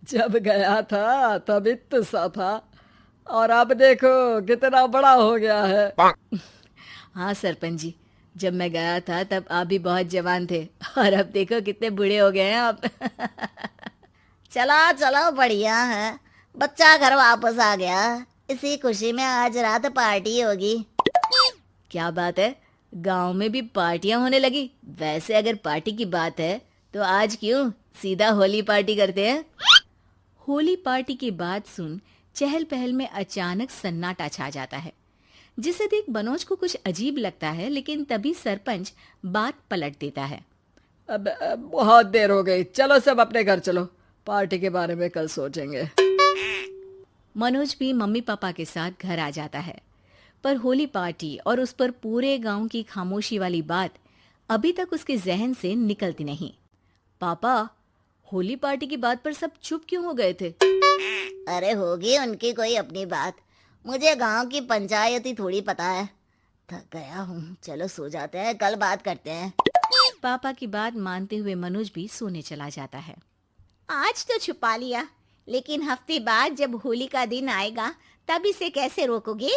जब गया था तब इतना सा था, और अब देखो कितना बड़ा हो गया है। हाँ सरपंच जी, जब मैं गया था तब आप भी बहुत जवान थे और अब देखो कितने बूढ़े हो गए हैं आप। चलो चलो, बढ़िया है। बच्चा घर वापस आ गया। इसी खुशी में आज रात पार्टी होगी। क्या बात है, गांव में भी पार्टियां होने लगी। वैसे अगर पार्टी की बात है तो आज क्यों सीधा होली पार्टी करते हैं। होली पार्टी की बात सुन चहल पहल में अचानक सन्नाटा छा जाता है, जिसे देख मनोज को कुछ अजीब लगता है, लेकिन तभी सरपंच बात पलट देता है। अब बहुत देर हो गई, चलो सब अपने घर चलो, पार्टी के बारे में कल सोचेंगे। मनोज भी मम्मी पापा के साथ घर आ जाता है, पर होली पार्टी और उस पर पूरे गांव की खामोशी वाली बात अभी तक उसके जहन से निकलती नहीं। पापा, होली पार्टी की बात पर सब चुप क्यों हो गए थे। अरे होगी उनकी कोई अपनी बात। मुझे गांव की पंचायत ही थोड़ी पता है। थक गया हूँ, चलो सो जाते हैं, कल बात करते हैं। पापा की बात मानते हुए मनोज भी सोने चला जाता है। आज तो छुपा लिया, लेकिन हफ्ते बाद जब होली का दिन आएगा तब इसे कैसे रोकोगे।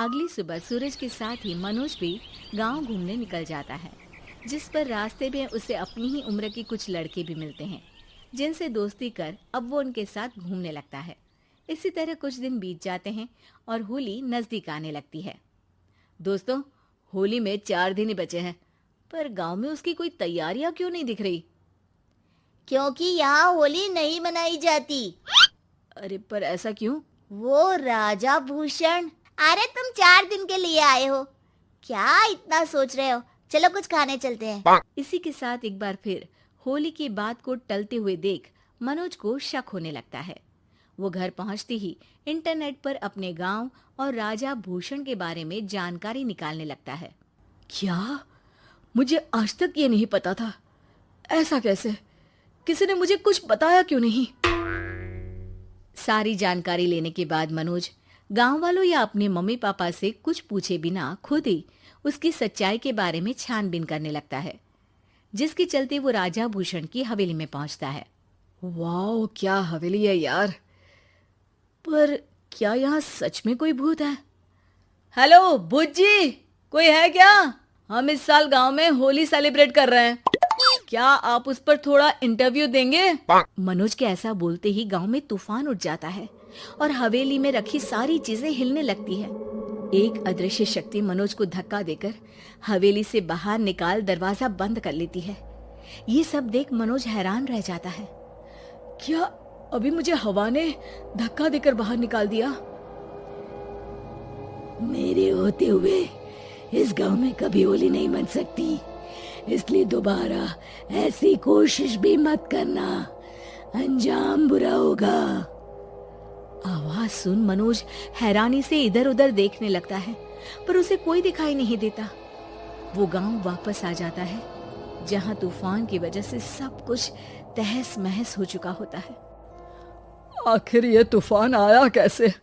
अगली सुबह सूरज के साथ ही मनोज भी गांव घूमने निकल जाता है, जिस पर रास्ते में उसे अपनी ही उम्र के कुछ लड़के भी मिलते हैं, जिनसे दोस्ती कर अब वो उनके साथ घूमने लगता है। इसी तरह कुछ दिन बीत जाते हैं और होली नजदीक आने लगती है। दोस्तों, होली में 4 दिन ही बचे हैं, पर गांव में उसकी कोई तैयारियां क्यों नहीं दिख रही। क्योंकि यहाँ होली नहीं मनाई जाती। अरे पर ऐसा क्यों। वो राजा भूषण। अरे तुम 4 दिन के लिए आए हो, क्या इतना सोच रहे हो। चलो कुछ खाने चलते हैं। इसी के साथ एक बार फिर होली की बात को टलते हुए देख मनोज को शक होने लगता है। वो घर पहुंचते ही इंटरनेट पर अपने गांव और राजा भूषण के बारे में जानकारी निकालने लगता है। क्या? मुझे आज तक ये नहीं पता था। ऐसा कैसे? किसी ने मुझे कुछ बताया क्यों नहीं? सारी जानकारी लेने के बाद मनोज गांव वालों या अपने मम्मी पापा से कुछ पूछे बिना खुद ही उसकी सच्चाई के बारे में छानबीन करने लगता है, जिसके चलते वो राजा भूषण की हवेली में पहुंचता है। वाह, क्या हवेली है यार। पर क्या यहाँ सच में कोई भूत है? हेलो भूत जी, कोई है क्या? हम इस साल गांव में होली सेलिब्रेट कर रहे हैं, क्या आप उस पर थोड़ा इंटरव्यू देंगे? मनोज के ऐसा बोलते ही गांव में तूफान उठ जाता है और हवेली में रखी सारी चीजें हिलने लगती है। एक अदृश्य शक्ति मनोज को धक्का देकर हवेली से बाहर निकाल दरवाजा बंद कर लेती है। ये सब देख मनोज हैरान रह जाता है। क्या अभी मुझे हवा ने धक्का देकर बाहर निकाल दिया? मेरे होते हुए इस गांव में कभी होली नहीं बन सकती, इसलिए दोबारा ऐसी कोशिश भी मत करना, अंजाम बुरा होगा। आवाज सुन मनोज हैरानी से इधर उधर देखने लगता है, पर उसे कोई दिखाई नहीं देता। वो गांव वापस आ जाता है, जहां तूफान की वजह से सब कुछ तहस महस हो चुका होता है। आखिर ये तूफान आया कैसे?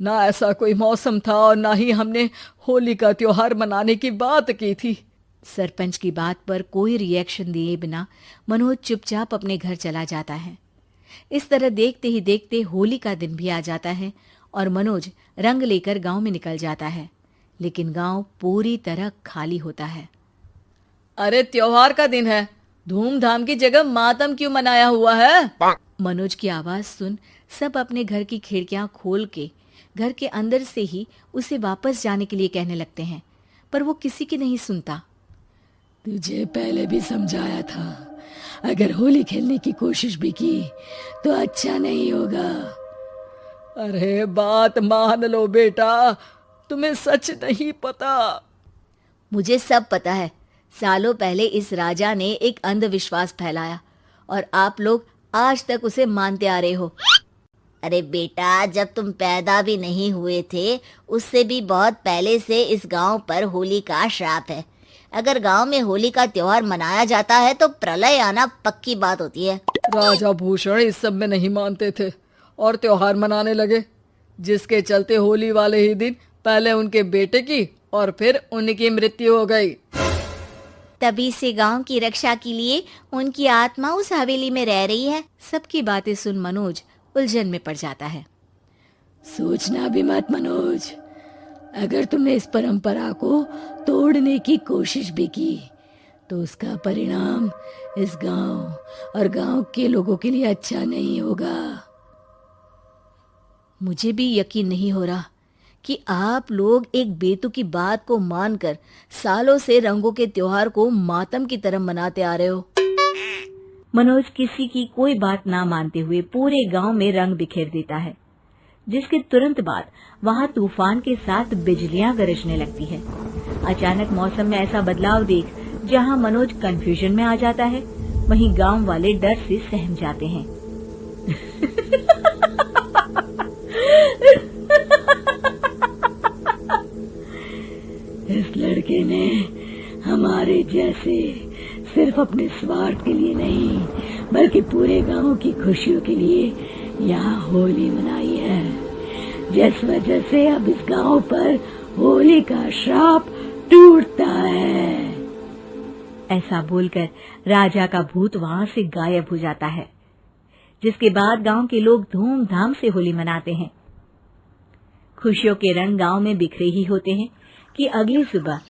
ना ऐसा कोई मौसम था और ना ही हमने होली का त्योहार मनाने की बात की थी। सरपंच की बात पर कोई रिएक्शन दिए बिना मनोज चुपचाप अपने घर चला जाता है। इस तरह देखते ही देखते होली का दिन भी आ जाता है और मनोज रंग लेकर गांव में निकल जाता है, लेकिन गांव पूरी तरह खाली होता है। अरे त्योहार का दिन है, धूमधाम की जगह मातम क्यों मनाया हुआ है? मनोज की आवाज सुन सब अपने घर की खिड़कियां खोल के घर के अंदर से ही उसे वापस जाने के लिए कहने लगते हैं, पर वो किसी की नहीं सुनता। तुझे पहले भी समझाया था, अगर होली खेलने की कोशिश भी की तो अच्छा नहीं होगा। अरे बात मान लो बेटा, तुम्हें सच नहीं पता। मुझे सब पता है। सालों पहले इस राजा ने एक अंधविश्वास फैलाया और आप लोग आज तक उसे मानते आ रहे हो। अरे बेटा, जब तुम पैदा भी नहीं हुए थे उससे भी बहुत पहले से इस गांव पर होली का श्राप है। अगर गांव में होली का त्योहार मनाया जाता है तो प्रलय आना पक्की बात होती है। राजा भूषण इस सब में नहीं मानते थे और त्योहार मनाने लगे, जिसके चलते होली वाले ही दिन पहले उनके बेटे की और फिर उनकी मृत्यु हो गई। तभी से गांव की रक्षा के लिए उनकी आत्मा उस हवेली में रह रही है। सबकी बातें सुन मनोज उलझन में पड़ जाता है। सोचना भी मत मनोज, अगर तुमने इस परंपरा को तोड़ने की कोशिश भी की तो उसका परिणाम इस गांव और गांव के लोगों के लिए अच्छा नहीं होगा। मुझे भी यकीन नहीं हो रहा कि आप लोग एक बेतुकी बात को मानकर सालों से रंगों के त्योहार को मातम की तरह मनाते आ रहे हो। मनोज किसी की कोई बात ना मानते हुए पूरे गांव में रंग बिखेर देता है, जिसके तुरंत बाद वहां तूफान के साथ बिजलियां गरजने लगती है। अचानक मौसम में ऐसा बदलाव देख जहां मनोज कंफ्यूजन में आ जाता है, वहीं गांव वाले डर से सहम जाते हैं। इस लड़के ने हमारे जैसे सिर्फ अपने स्वार्थ के लिए नहीं बल्कि पूरे गांव की खुशियों के लिए यहाँ होली मनाई है, जिस वजह से अब इस गांव पर होली का श्राप टूटता है। ऐसा बोलकर राजा का भूत वहां से गायब हो जाता है, जिसके बाद गांव के लोग धूमधाम से होली मनाते हैं। खुशियों के रंग गांव में बिखरे ही होते हैं कि अगली सुबह